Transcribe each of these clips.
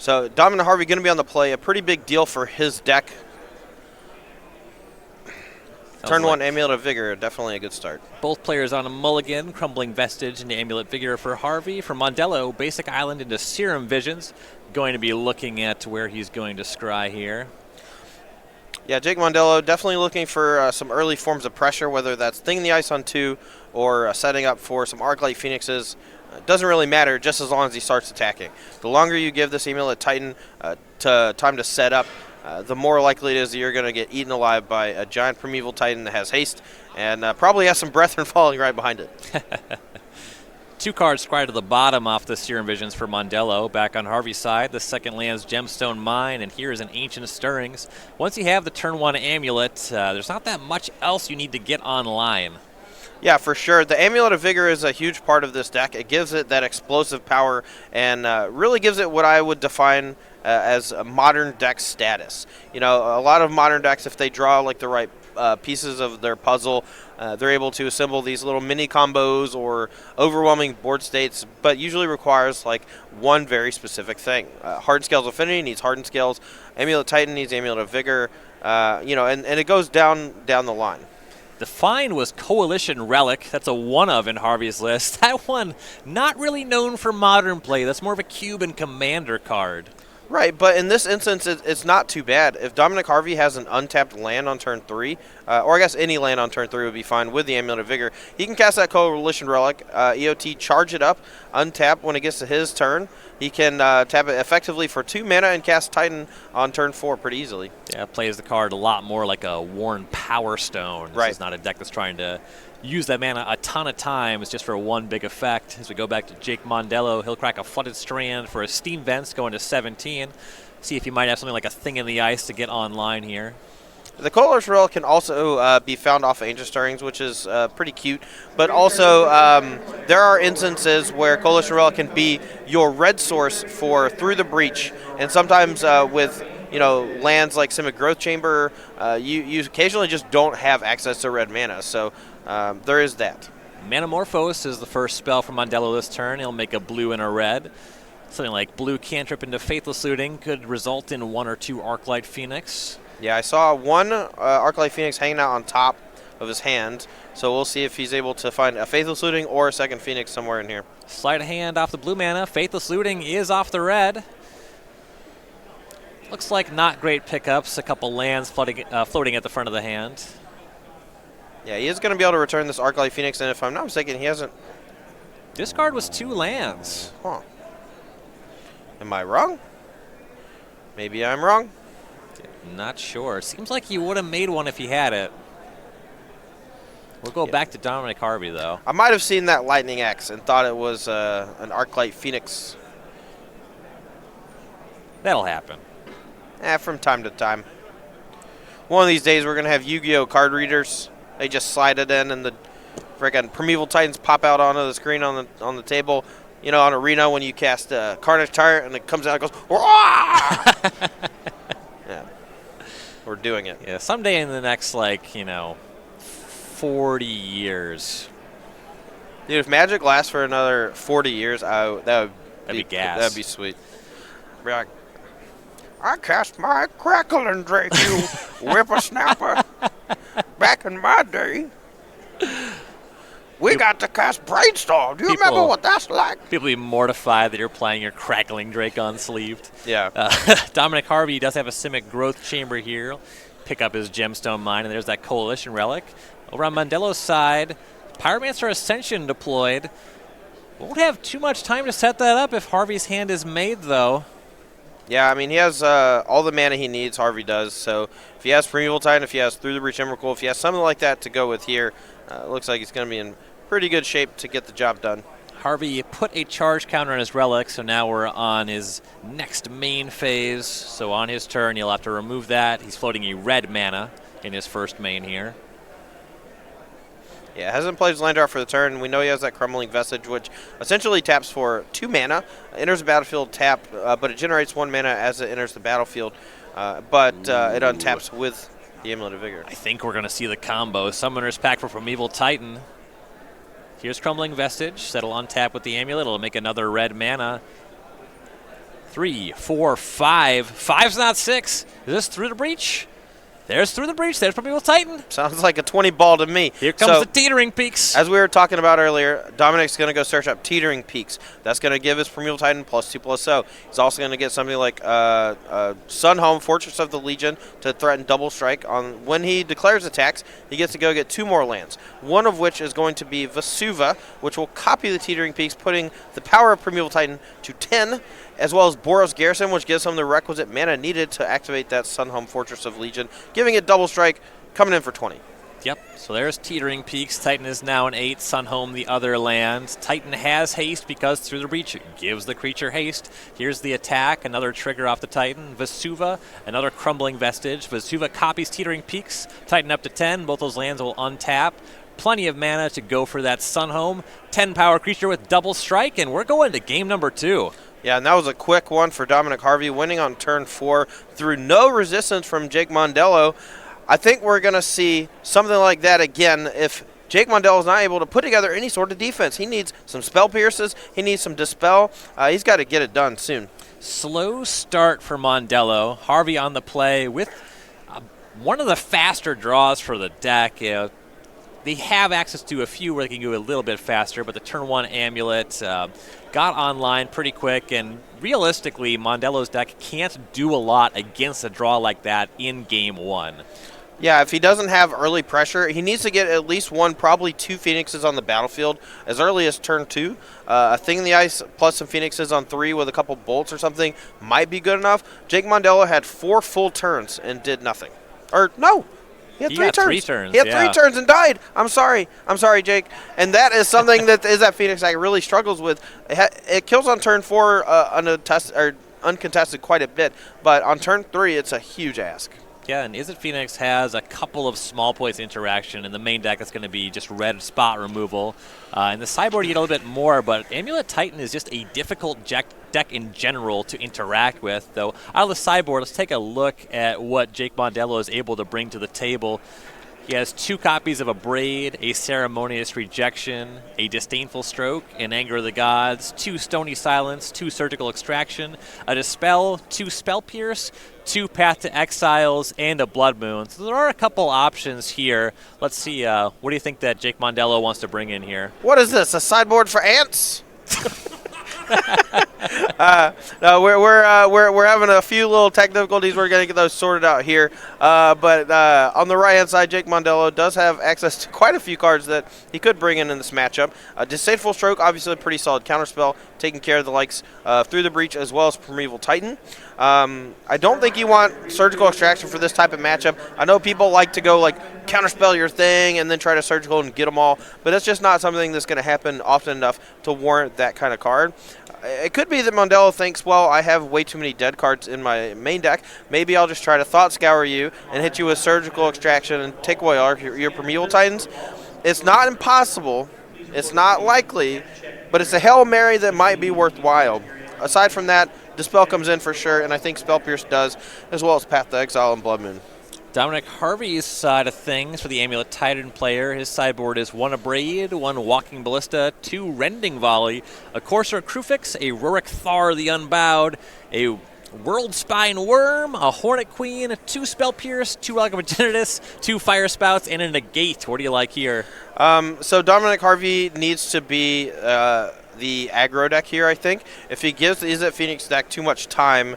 So Dominic Harvey going to be on the play. A pretty big deal for his deck. Turn one, Amulet of Vigor, definitely a good start. Both players on a mulligan, Crumbling Vestige into Amulet Vigor for Harvey. For Mondello, Basic Island into Serum Visions. Going to be looking at where he's going to scry here. Yeah, Jake Mondello definitely looking for some early forms of pressure, whether that's Thing the Ice on 2 or setting up for some Arclight Phoenixes. Doesn't really matter, just as long as he starts attacking. The longer you give this Amulet Titan time to set up, the more likely it is that you're going to get eaten alive by a giant Primeval Titan that has haste and probably has some Brethren falling right behind it. 2 cards scry to the bottom off the Serum Visions for Mondello. Back on Harvey's side, the second land's Gemstone Mine, and here is an Ancient Stirrings. Once you have the turn 1 Amulet, there's not that much else you need to get online. Yeah, for sure. The Amulet of Vigor is a huge part of this deck. It gives it that explosive power and really gives it what I would define as a modern deck status. You know, a lot of modern decks, if they draw like the right pieces of their puzzle, they're able to assemble these little mini combos or overwhelming board states, but usually requires like one very specific thing. Hardened Scales Affinity needs Hardened Scales. Amulet Titan needs Amulet of Vigor. You know, and it goes down the line. The find was Coalition Relic. That's a one-of in Harvey's list. That one, not really known for modern play. That's more of a cube and commander card. Right, but in this instance, it's not too bad. If Dominic Harvey has an untapped land on turn 3, or I guess any land on turn 3 would be fine with the Amulet of Vigor, he can cast that Coalition Relic, EOT, charge it up, untap when it gets to his turn. He can tap it effectively for 2 mana and cast Titan on turn 4 pretty easily. Yeah, plays the card a lot more like a Worn Power Stone. This is not a deck that's trying to use that mana a ton of times just for one big effect. As we go back to Jake Mondello, he'll crack a Flooded Strand for a Steam Vents going to 17. See if he might have something like a Thing in the Ice to get online here. The Coalition Relic can also be found off of Ancient Stirrings, which is pretty cute. But also, there are instances where Coalition Relic can be your red source for Through the Breach. And sometimes with lands like Simic Growth Chamber, you occasionally just don't have access to red mana. So there is that. Manamorphose is the first spell from Mondello this turn. He'll make a blue and a red. Something like blue cantrip into Faithless Looting could result in 1 or 2 Arclight Phoenix. Yeah, I saw one Arclight Phoenix hanging out on top of his hand, so we'll see if he's able to find a Faithless Looting or a second Phoenix somewhere in here. Sleight of hand off the blue mana. Faithless Looting is off the red. Looks like not great pickups. A couple lands floating at the front of the hand. Yeah, he is going to be able to return this Arclight Phoenix, and if I'm not mistaken, he hasn't... This card was 2 lands. Huh. Am I wrong? Maybe I'm wrong. Not sure. Seems like he would have made one if he had it. We'll go back to Dominic Harvey, though. I might have seen that Lightning Axe and thought it was an Arclight Phoenix. That'll happen. From time to time. One of these days, we're going to have Yu-Gi-Oh! Card readers. They just slide it in, and the freaking Primeval Titans pop out onto the screen on the table. You know, on Arena when you cast Carnage Tyrant, and it comes out and goes, "Wah!" Yeah. We're doing it. Yeah, someday in the next, 40 years. Dude, if Magic lasts for another 40 years, that'd be gas. That'd be sweet. Be like, I cast my Crackling Drake, you whippersnapper. Back in my day, we got to cast Brainstorm. Do you remember what that's like? People be mortified that you're playing your Crackling Drake unsleeved. Yeah. Dominic Harvey does have a Simic Growth Chamber here. Pick up his Gemstone Mine, and there's that Coalition Relic. Over on Mondello's side, Pyromancer Ascension deployed. Won't have too much time to set that up if Harvey's hand is made, though. Yeah, I mean, he has all the mana he needs, Harvey does. So if he has Primeval Titan, if he has Through the Breach Emrakul, if he has something like that to go with here, looks like he's going to be in pretty good shape to get the job done. Harvey put a charge counter on his relic, so now we're on his next main phase. So on his turn, he'll have to remove that. He's floating a red mana in his first main here. Yeah, hasn't played his land draw for the turn. We know he has that Crumbling Vestige, which essentially taps for 2 mana, enters the battlefield tap, but it generates 1 mana as it enters the battlefield, but it untaps with the Amulet of Vigor. I think we're going to see the combo. Summoner's Pack for Primeval Titan. Here's Crumbling Vestige. That'll untap with the Amulet. It'll make another red mana. 3, 4, 5. 5's not 6. Is this through the breach? There's through the breach. There's Primeval Titan. Sounds like a 20 ball to me. Here comes the Teetering Peaks. As we were talking about earlier, Dominic's going to go search up Teetering Peaks. That's going to give his Primeval Titan +2/+0. He's also going to get something like Sunhome, Fortress of the Legion, to threaten double strike. When he declares attacks, he gets to go get 2 more lands, one of which is going to be Vesuva, which will copy the Teetering Peaks, putting the power of Primeval Titan to 10, as well as Boros Garrison, which gives him the requisite mana needed to activate that Sunhome, Fortress of Legion, giving it double strike, coming in for 20. Yep, so there's Teetering Peaks. Titan is now an 8. Sunhome, the other land. Titan has haste because through the breach it gives the creature haste. Here's the attack, another trigger off the Titan. Vesuva, another crumbling vestige. Vesuva copies Teetering Peaks. Titan up to 10. Both those lands will untap. Plenty of mana to go for that Sunhome. 10 power creature with double strike, and we're going to game number 2. Yeah, and that was a quick one for Dominic Harvey, winning on turn 4 through no resistance from Jake Mondello. I think we're going to see something like that again if Jake Mondello is not able to put together any sort of defense. He needs some Spell Pierces. He needs some Dispel. He's got to get it done soon. Slow start for Mondello. Harvey on the play with one of the faster draws for the deck. They have access to a few where they can go a little bit faster, but the turn 1 Amulet got online pretty quick, and realistically, Mondello's deck can't do a lot against a draw like that in game 1. Yeah, if he doesn't have early pressure, he needs to get at least 1, probably 2 Phoenixes on the battlefield as early as turn 2. A Thing in the Ice plus some Phoenixes on 3 with a couple bolts or something might be good enough. Jake Mondello had 4 full turns and did nothing. Or, no. He had 3 turns. He had 3 turns and died. I'm sorry, Jake. And that is something that Phoenix deck really struggles with. It kills on turn 4 uncontested quite a bit, but on turn 3, it's a huge ask. Yeah, and Izzet Phoenix has a couple of small points interaction. In the main deck, it's going to be just red spot removal. In the sideboard, you get a little bit more, but Amulet Titan is just a difficult deck in general to interact with. Though out of the sideboard, let's take a look at what Jake Mondello is able to bring to the table. He has 2 copies of a Braid, a Ceremonious Rejection, a Disdainful Stroke, an Anger of the Gods, 2 Stony Silence, 2 Surgical Extraction, a Dispel, 2 Spell Pierce, 2 Path to Exiles, and a Blood Moon. So there are a couple options here. Let's see, what do you think that Jake Mondello wants to bring in here? What is this, a sideboard for ants? No, we're having a few little tech difficulties. We're going to get those sorted out here. But on the right-hand side, Jake Mondello does have access to quite a few cards that he could bring in this matchup. Disdainful Stroke, obviously a pretty solid counterspell, taking care of the likes Through the Breach as well as Primeval Titan. I don't think you want Surgical Extraction for this type of matchup. I know people like to go like counterspell your thing and then try to surgical and get them all, but it's just not something that's going to happen often enough to warrant that kind of card. It could be that Mondello thinks, well, I have way too many dead cards in my main deck. Maybe I'll just try to Thought Scour you and hit you with Surgical Extraction and take away all your Primeval Titans. It's not impossible. It's not likely, but it's a Hail Mary that might be worthwhile. Aside from that, Dispel comes in for sure, and I think Spell Pierce does, as well as Path to Exile and Blood Moon. Dominic Harvey's side of things for the Amulet Titan player, his sideboard is 1 Abrade, 1 Walking Ballista, 2 Rending Volley, a Courser Crufix, a Rurik Thar the Unbowed, a World Spine Worm, a Hornet Queen, 2 Spell Pierce, 2 Relic of Progenitus, 2 Fire Spouts, and a Negate. What do you like here? So Dominic Harvey needs to be the aggro deck here, I think. If he gives the Izzet Phoenix deck too much time,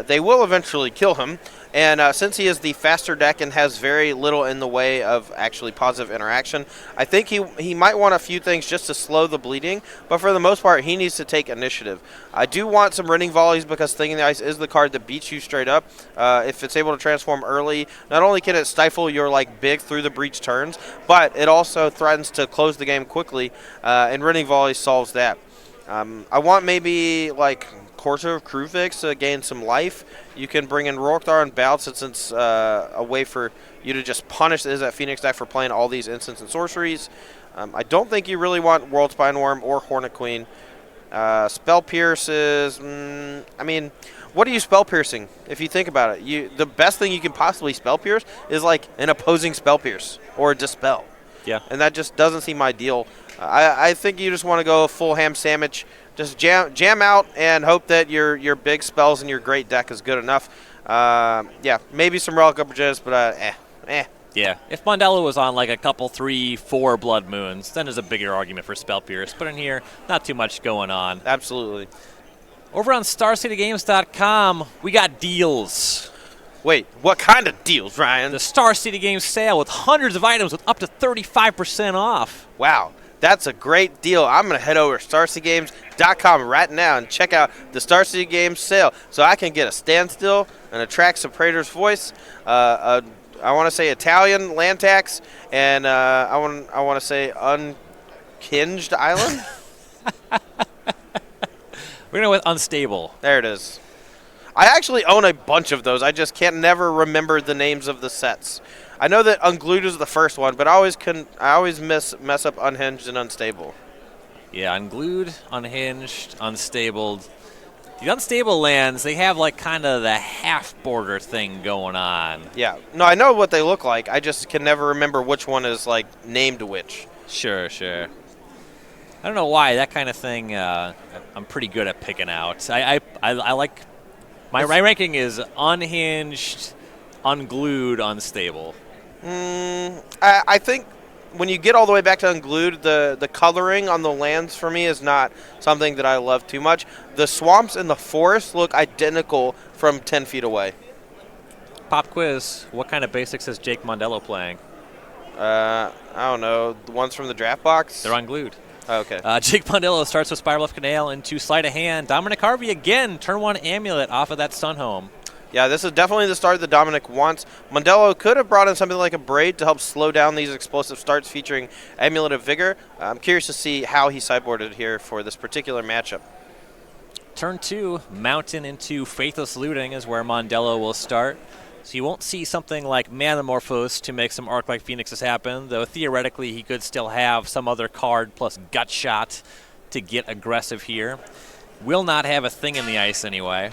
they will eventually kill him. And since he is the faster deck and has very little in the way of actually positive interaction, I think he might want a few things just to slow the bleeding, but for the most part, he needs to take initiative. I do want some Rending Volleys because Thing in the Ice is the card that beats you straight up. If it's able to transform early, not only can it stifle your like big Through the Breach turns, but it also threatens to close the game quickly, and Rending Volleys solves that. I want maybe like Courser of Crufix to gain some life. You can bring in Rorthar and Bout since it's a way for you to just punish the Izzet Phoenix deck for playing all these instants and sorceries. I don't think you really want World Spine Worm or Hornet Queen. Spell Pierces, I mean, what are you Spell Piercing? If you think about it, the best thing you can possibly Spell Pierce is like an opposing Spell Pierce or a Dispel. Yeah. And that just doesn't seem ideal. I think you just want to go full ham sandwich, Just jam out and hope that your big spells in your great deck is good enough. Yeah, maybe some Relic Opportunists, but Yeah, if Mondello was on like a couple 3, 4 Blood Moons, then there's a bigger argument for Spell Pierce. But in here, not too much going on. Absolutely. Over on StarCityGames.com, we got deals. Wait, what kind of deals, Ryan? The Star City Games sale with hundreds of items with up to 35% off. Wow, that's a great deal. I'm going to head over to StarCityGames.com right now and check out the Star City Games sale so I can get a Standstill, an Atraxa Praetor's Voice, I want to say Italian land tax, and I want to say Unhinged Island. We're going to go with Unstable. There it is. I actually own a bunch of those. I just can't never remember the names of the sets. I know that Unglued is the first one, but I always mess up Unhinged and Unstable. Yeah, Unglued, Unhinged, Unstable. The Unstable lands, they have like kind of the half border thing going on. Yeah. No, I know what they look like. I just can never remember which one is like named which. Sure. I don't know why. That kind of thing I'm pretty good at picking out. I like... My ranking is Unhinged, Unglued, Unstable. I think when you get all the way back to Unglued, the coloring on the lands for me is not something that I love too much. The swamps and the forest look identical from 10 feet away. Pop quiz. What kind of basics is Jake Mondello playing? I don't know. The ones from the draft box? They're Unglued. Oh, okay. Jake Mondello starts with Spiral of Canal into Sleight of Hand. Dominic Harvey again, turn 1 Amulet off of that Sun Home. Yeah, this is definitely the start that Dominic wants. Mondello could have brought in something like a Braid to help slow down these explosive starts featuring Amulet of Vigor. I'm curious to see how he sideboarded here for this particular matchup. Turn 2, Mountain into Faithless Looting is where Mondello will start. So you won't see something like Manamorphose to make some Arc-like Phoenixes happen, though theoretically he could still have some other card plus Gut Shot to get aggressive here. Will not have a thing in the ice anyway.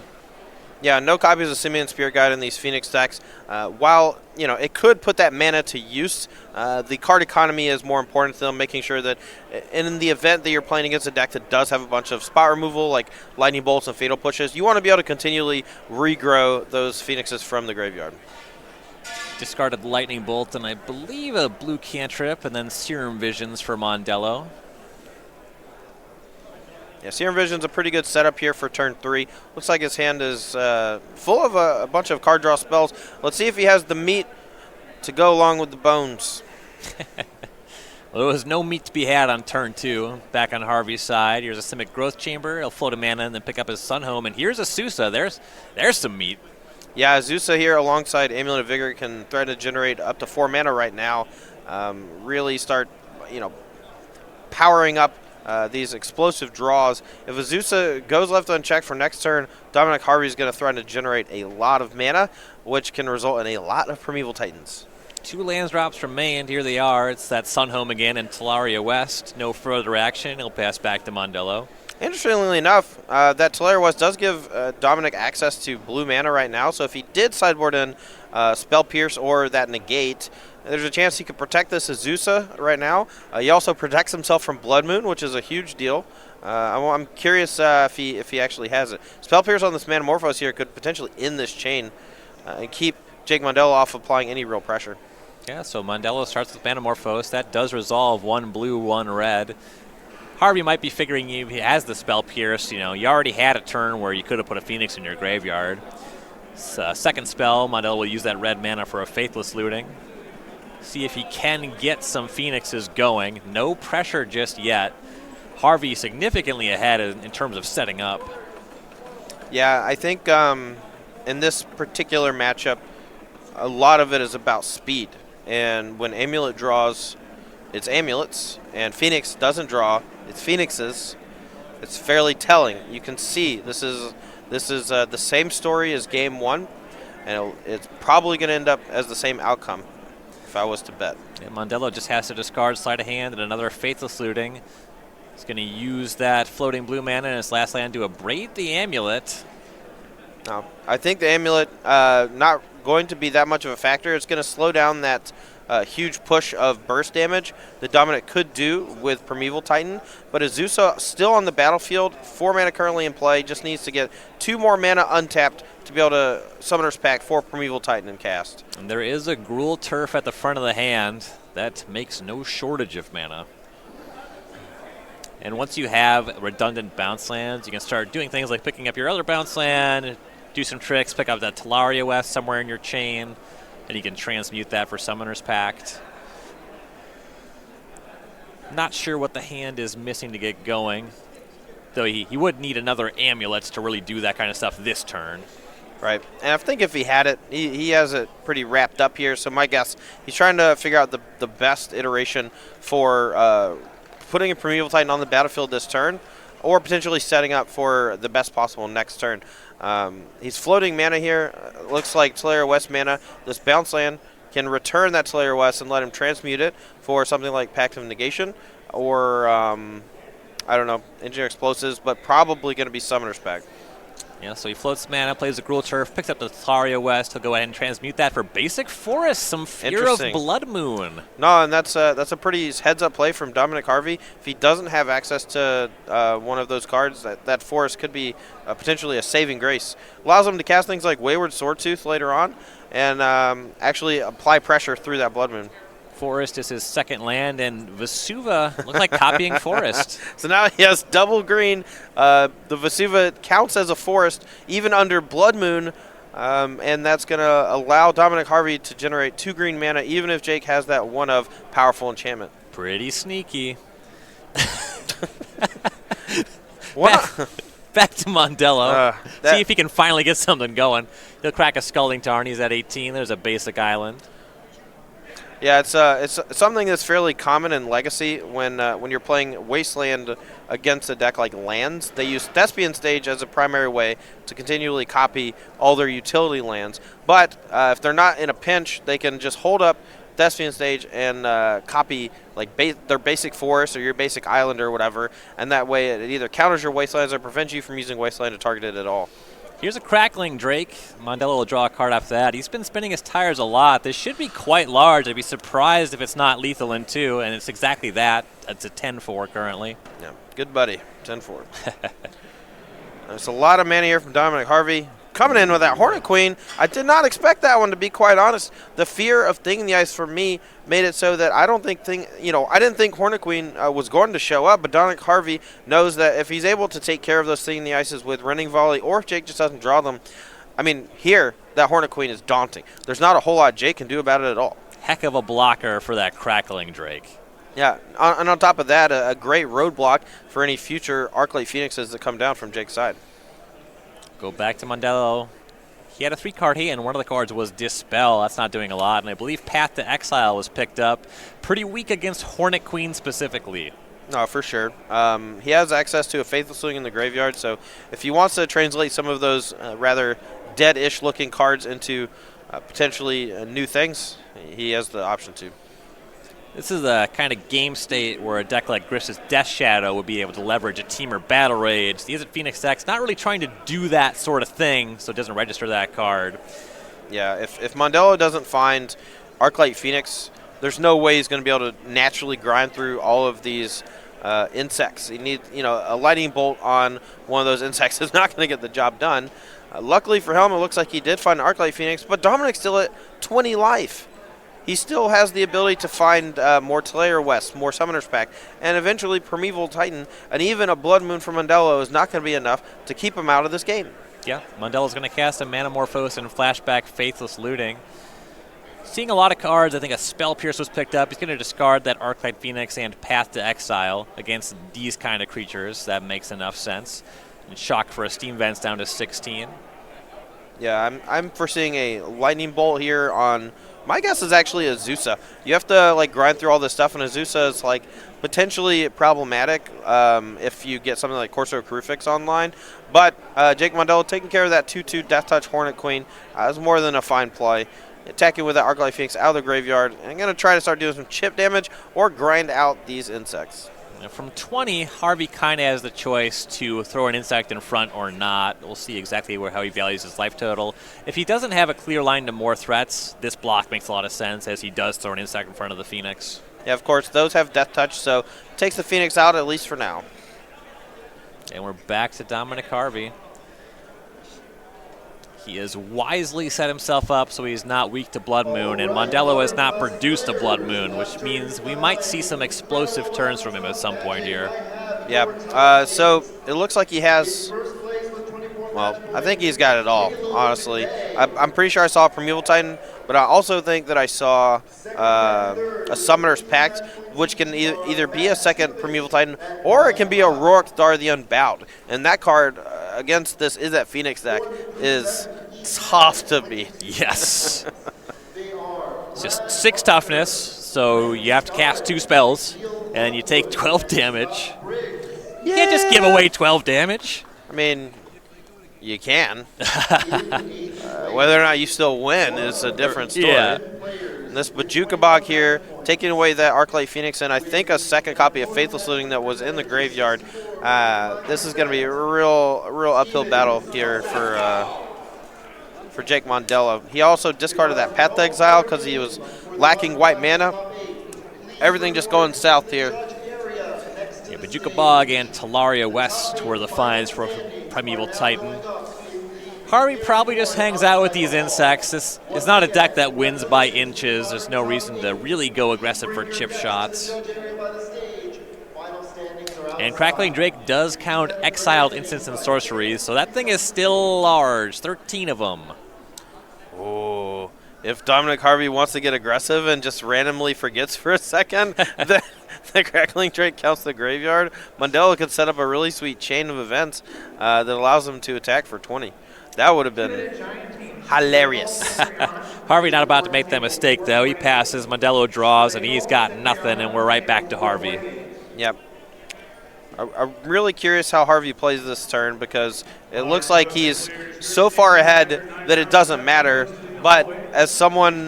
Yeah, no copies of Simian Spirit Guide in these Phoenix decks. While it could put that mana to use, the card economy is more important to them, making sure that in the event that you're playing against a deck that does have a bunch of spot removal, like Lightning Bolts and Fatal Pushes, you want to be able to continually regrow those Phoenixes from the graveyard. Discarded Lightning Bolt and I believe a blue cantrip, and then Serum Visions for Mondello. Yeah, Serum Vision's a pretty good setup here for turn 3. Looks like his hand is full of a bunch of card draw spells. Let's see if he has the meat to go along with the bones. Well, there was no meat to be had on turn 2. Back on Harvey's side, here's a Simic Growth Chamber. He'll float a mana and then pick up his Sun Home. And here's a Sousa. There's some meat. Yeah, Sousa here alongside Amulet of Vigor can threaten to generate up to 4 mana right now. Really start, powering up these explosive draws. If Azusa goes left unchecked for next turn, Dominic Harvey is going to threaten to generate a lot of mana, which can result in a lot of Primeval Titans. 2 lands drops remained. Here they are. It's that Sun Home again and Talaria West. No further action. He'll pass back to Mondello. Interestingly enough, that Talaria West does give Dominic access to blue mana right now, so if he did sideboard in Spell Pierce or that Negate, there's a chance he could protect this Azusa right now. He also protects himself from Blood Moon, which is a huge deal. I'm curious if he actually has it. Spell Pierce on this Manamorphose here could potentially end this chain and keep Jake Mondello off applying any real pressure. Yeah, so Mondello starts with Manamorphose. That does resolve 1 blue, 1 red. Harvey might be figuring if he has the Spell Pierce, you already had a turn where you could have put a Phoenix in your graveyard. Second spell, Mondello will use that red mana for a Faithless Looting. See if he can get some Phoenixes going. No pressure just yet. Harvey significantly ahead in terms of setting up. Yeah, I think in this particular matchup, a lot of it is about speed. And when Amulet draws, it's Amulets, and Phoenix doesn't draw, it's Phoenixes. It's fairly telling. You can see this is the same story as Game 1, and it's probably going to end up as the same outcome if I was to bet. Yeah, Mondello just has to discard Sleight of Hand and another Faithless Looting. He's going to use that floating blue mana in his last land to abrade the Amulet. No, I think the Amulet not going to be that much of a factor. It's going to slow down that huge push of burst damage that Dominic could do with Primeval Titan. But Azusa still on the battlefield, 4 mana currently in play, just needs to get 2 more mana untapped to be able to Summoner's Pact for Primeval Titan and cast. And there is a Gruul Turf at the front of the hand. That makes no shortage of mana. And once you have redundant bounce lands, you can start doing things like picking up your other bounce land, do some tricks, pick up that Talaria West somewhere in your chain, and you can transmute that for Summoner's Pact. Not sure what the hand is missing to get going, though he would need another Amulets to really do that kind of stuff this turn. Right, and I think if he had it, he has it pretty wrapped up here, so my guess, he's trying to figure out the best iteration for putting a Primeval Titan on the battlefield this turn, or potentially setting up for the best possible next turn. He's floating mana here. Looks like Talaria West mana. This bounce land can return that Talaria West and let him transmute it for something like Pact of Negation, or, I don't know, Engineer Explosives, but probably going to be Summoner's Pact. Yeah, so he floats mana, plays the Gruul Turf, picks up the Talaria West. He'll go ahead and transmute that for basic Forest, some Fear of Blood Moon. No, and that's a pretty heads-up play from Dominic Harvey. If he doesn't have access to one of those cards, that Forest could be potentially a saving grace. Allows him to cast things like Wayward Swordtooth later on and actually apply pressure through that Blood Moon. Forest is his second land, and Vesuva look like copying Forest. So now he has double green. The Vesuva counts as a forest even under Blood Moon, and that's going to allow Dominic Harvey to generate 2 green mana even if Jake has that one of Powerful Enchantment. Pretty sneaky. Back to Mondello. See if he can finally get something going. He'll crack a Scalding Tarn. He's at 18. There's a basic island. Yeah, it's something that's fairly common in Legacy when you're playing Wasteland against a deck like lands. They use Thespian Stage as a primary way to continually copy all their utility lands. But if they're not in a pinch, they can just hold up Thespian Stage and copy like their basic forest or your basic island or whatever, and that way it either counters your Wastelands or prevents you from using Wasteland to target it at all. Here's a Crackling Drake. Mondello will draw a card after that. He's been spinning his tires a lot. This should be quite large. I'd be surprised if it's not lethal in 2, and it's exactly that. It's a 10-4 currently. Yeah, good buddy, 10-4. There's a lot of mana here from Dominic Harvey. Coming in with that Hornet Queen. I did not expect that one, to be quite honest. The fear of Thing in the Ice for me made it so that I didn't think Hornet Queen was going to show up, but Dominic Harvey knows that if he's able to take care of those Thing in the Ices with Rending Volley, or if Jake just doesn't draw them, I mean, here, that Hornet Queen is daunting. There's not a whole lot Jake can do about it at all. Heck of a blocker for that Crackling Drake. Yeah, and on top of that, a great roadblock for any future Arclight Phoenixes that come down from Jake's side. Go back to Mondello. He had a 3-card hit, and one of the cards was Dispel. That's not doing a lot, and I believe Path to Exile was picked up. Pretty weak against Hornet Queen specifically. No, for sure. He has access to a Faithful Swing in the graveyard, so if he wants to translate some of those rather dead-ish looking cards into potentially new things, he has the option to. This is a kind of game state where a deck like Grish's Death Shadow would be able to leverage a Teamer Battle Rage. The Izzet Phoenix deck's not really trying to do that sort of thing, so it doesn't register that card. Yeah, if Mondello doesn't find Arclight Phoenix, there's no way he's going to be able to naturally grind through all of these insects. You need, a Lightning Bolt on one of those insects is not going to get the job done. Luckily for him, it looks like he did find Arclight Phoenix, but Dominic's still at 20 life. He still has the ability to find more Talaria West, more Summoner's Pact, and eventually Primeval Titan, and even a Blood Moon from Mondello is not going to be enough to keep him out of this game. Yeah, Mondello's going to cast a Manamorphose and flashback Faithless Looting. Seeing a lot of cards, I think a Spell Pierce was picked up. He's going to discard that Arclight Phoenix and Path to Exile against these kind of creatures. That makes enough sense. And Shock for a Steam Vents down to 16. Yeah, I'm foreseeing a Lightning Bolt here on... My guess is actually Azusa. You have to grind through all this stuff, and Azusa is potentially problematic if you get something like Corso Crucifix online. But Jake Mondello taking care of that 2/2 Death Touch Hornet Queen is more than a fine play. Attacking with that Arclight Phoenix out of the graveyard, and I'm going to try to start doing some chip damage or grind out these insects. From 20, Harvey kind of has the choice to throw an insect in front or not. We'll see exactly how he values his life total. If he doesn't have a clear line to more threats, this block makes a lot of sense, as he does throw an insect in front of the Phoenix. Yeah, of course, those have Death Touch, so takes the Phoenix out at least for now. And we're back to Dominic Harvey. He has wisely set himself up so he's not weak to Blood Moon, and Mondello has not produced a Blood Moon, which means we might see some explosive turns from him at some point here. Yeah, so it looks like he has, well, I think he's got it all, honestly. I'm pretty sure I saw a Primeval Titan, but I also think that I saw a Summoner's Pact, which can either be a second Primeval Titan, or it can be a Rourke Star the Unbowed. And that card against this Is That Phoenix deck is tough to beat. Yes. It's just 6 toughness, so you have to cast 2 spells, and you take 12 damage. You can't just give away 12 damage. I mean, you can. Whether or not you still win is a different story. Yeah. And this Bojuka Bog here, taking away that Arclight Phoenix, and I think a second copy of Faithless Looting that was in the graveyard. This is going to be a real uphill battle here for Jake Mondello. He also discarded that Path to Exile because he was lacking white mana. Everything just going south here. Yeah, Bojuka Bog and Talaria West were the finds for Primeval Titan. Harvey probably just hangs out with these insects. This is not a deck that wins by inches. There's no reason to really go aggressive for chip shots. And Crackling Drake does count exiled instants and sorceries, so that thing is still large, 13 of them. Oh, if Dominic Harvey wants to get aggressive and just randomly forgets for a second that the Crackling Drake counts the graveyard, Mondello could set up a really sweet chain of events that allows him to attack for 20. That would have been hilarious. Harvey not about to make that mistake, though. He passes, Mondello draws, and he's got nothing, and we're right back to Harvey. Yep. I'm really curious how Harvey plays this turn, because it looks like he's so far ahead that it doesn't matter. But as someone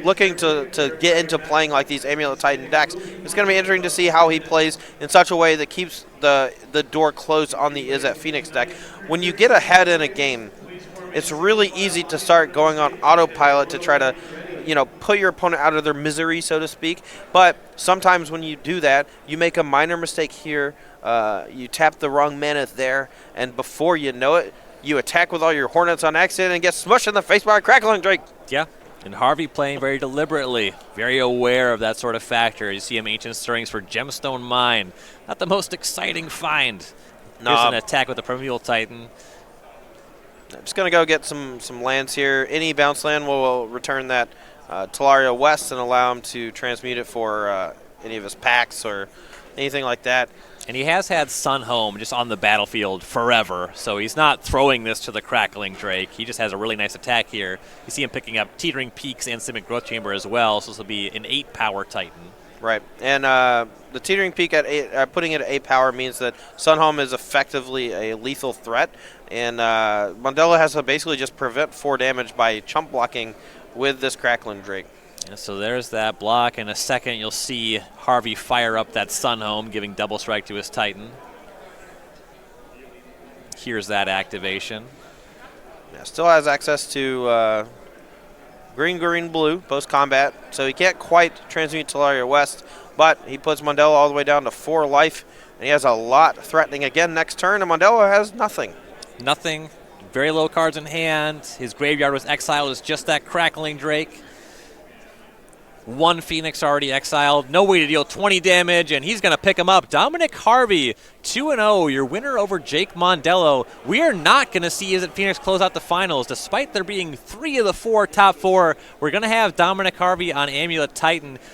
looking to get into playing like these Amulet Titan decks, it's going to be interesting to see how he plays in such a way that keeps the door closed on the Is That Phoenix deck. When you get ahead in a game, it's really easy to start going on autopilot to try to, put your opponent out of their misery, so to speak. But sometimes when you do that, you make a minor mistake here, you tap the wrong mana there, and before you know it, you attack with all your Hornets on accident and get smushed in the face by a Crackling Drake. Yeah, and Harvey playing very deliberately, very aware of that sort of factor. You see him Ancient Stirrings for Gemstone Mine. Not the most exciting find. Here's an attack with the Primeval Titan. I'm just going to go get some lands here. Any bounce land will return that Talaria West and allow him to transmute it for any of his packs or anything like that. And he has had Sun Home just on the battlefield forever, so he's not throwing this to the Crackling Drake. He just has a really nice attack here. You see him picking up Teetering Peaks and Simic Growth Chamber as well, so this will be an 8-power Titan. Right, and the Teetering Peak at 8, putting it at 8 power means that Sun Home is effectively a lethal threat, and Mondello has to basically just prevent 4 damage by chump blocking with this Crackling Drake. Yeah, so there's that block. In a second, you'll see Harvey fire up that Sun Home, giving double strike to his Titan. Here's that activation. Yeah, still has access to green, blue, post-combat, so he can't quite transmute Talaria West, but he puts Mondello all the way down to 4 life, and he has a lot threatening again next turn, and Mondello has nothing. Nothing. Very low cards in hand. His graveyard was exiled as just that Crackling Drake. 1 Phoenix already exiled. No way to deal 20 damage, and he's going to pick him up. Dominic Harvey, 2-0, your winner over Jake Mondello. We are not going to see Is It Phoenix close out the finals. Despite there being 3 of the 4 top 4, we're going to have Dominic Harvey on Amulet Titan.